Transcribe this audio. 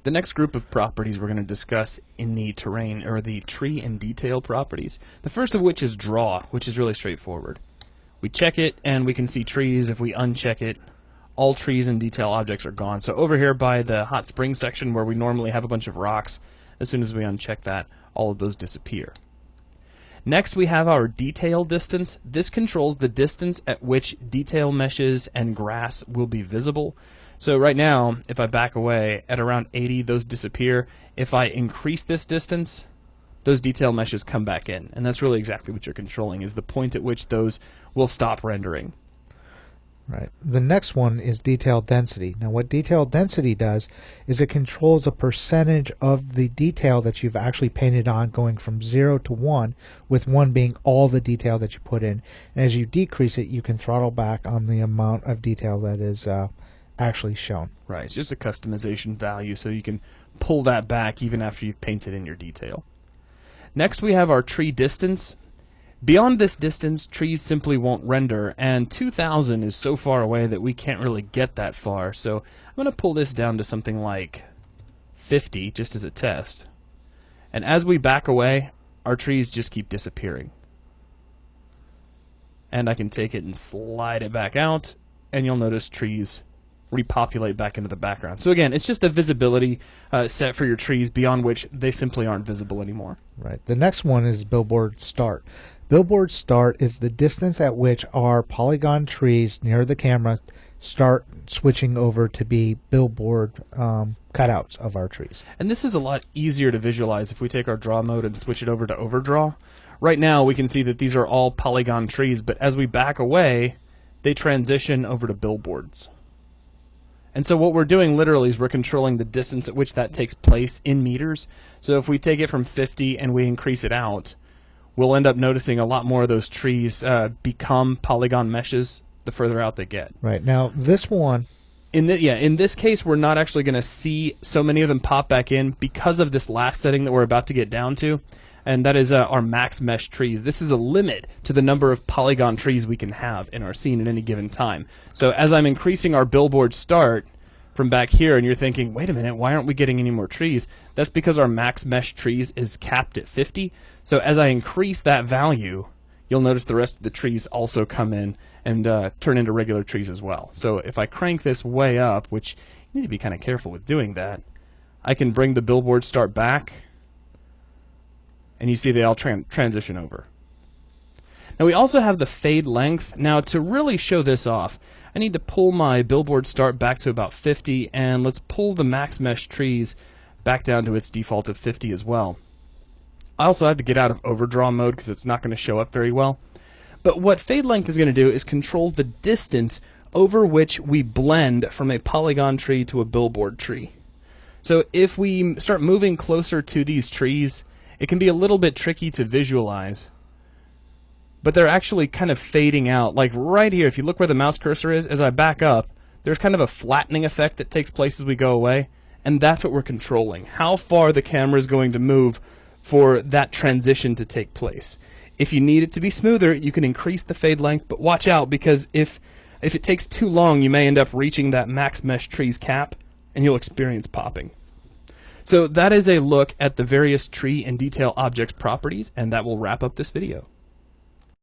The next group of properties we're going to discuss in the terrain are the tree and detail properties. The first of which is draw, which is really straightforward. We check it and we can see trees. If we uncheck it, all trees and detail objects are gone. So over here by the hot spring section where we normally have a bunch of rocks, as soon as we uncheck that, all of those disappear. Next we have our detail distance. This controls the distance at which detail meshes and grass will be visible. So right now, if I back away at around 80, those disappear. If I increase this distance, those detail meshes come back in. And that's really exactly what you're controlling, is the point at which those will stop rendering. Right. The next one is detail density. Now what detail density does is it controls a percentage of the detail that you've actually painted on going from 0 to 1, with 1 being all the detail that you put in. And as you decrease it, you can throttle back on the amount of detail that is actually shown. Right. It's just a customization value, so you can pull that back even after you've painted in your detail. Next we have our tree distance. Beyond this distance, trees simply won't render, and 2000 is so far away that we can't really get that far. So I'm going to pull this down to something like 50 just as a test. And as we back away, our trees just keep disappearing. And I can take it and slide it back out, and you'll notice trees repopulate back into the background. So again, it's just a visibility set for your trees beyond which they simply aren't visible anymore. Right. The next one is billboard start. Billboard start is the distance at which our polygon trees near the camera start switching over to be billboard cutouts of our trees. And this is a lot easier to visualize if we take our draw mode and switch it over to overdraw. Right now we can see that these are all polygon trees, but as we back away, they transition over to billboards. And so what we're doing literally is we're controlling the distance at which that takes place in meters. So if we take it from 50 and we increase it out, we'll end up noticing a lot more of those trees become polygon meshes the further out they get. Right. Now this one, in this case, we're not actually going to see so many of them pop back in because of this last setting that we're about to get down to, and that is our max mesh trees. This is a limit to the number of polygon trees we can have in our scene at any given time. So as I'm increasing our billboard start from back here, and you're thinking, wait a minute, why aren't we getting any more trees? That's because our max mesh trees is capped at 50. So as I increase that value, you'll notice the rest of the trees also come in and turn into regular trees as well. So if I crank this way up, which you need to be kind of careful with doing that, I can bring the billboard start back, and you see they all transition over. Now we also have the fade length. Now to really show this off, I need to pull my billboard start back to about 50, and let's pull the max mesh trees back down to its default of 50 as well. I also have to get out of overdraw mode because it's not going to show up very well. But what fade length is going to do is control the distance over which we blend from a polygon tree to a billboard tree. So if we start moving closer to these trees, it can be a little bit tricky to visualize. But they're actually kind of fading out. Like right here, if you look where the mouse cursor is, as I back up, there's kind of a flattening effect that takes place as we go away. And that's what we're controlling. How far the camera is going to move for that transition to take place. If you need it to be smoother, you can increase the fade length, but watch out, because if it takes too long, you may end up reaching that max mesh trees cap, and you'll experience popping. So that is a look at the various tree and detail objects properties, and that will wrap up this video.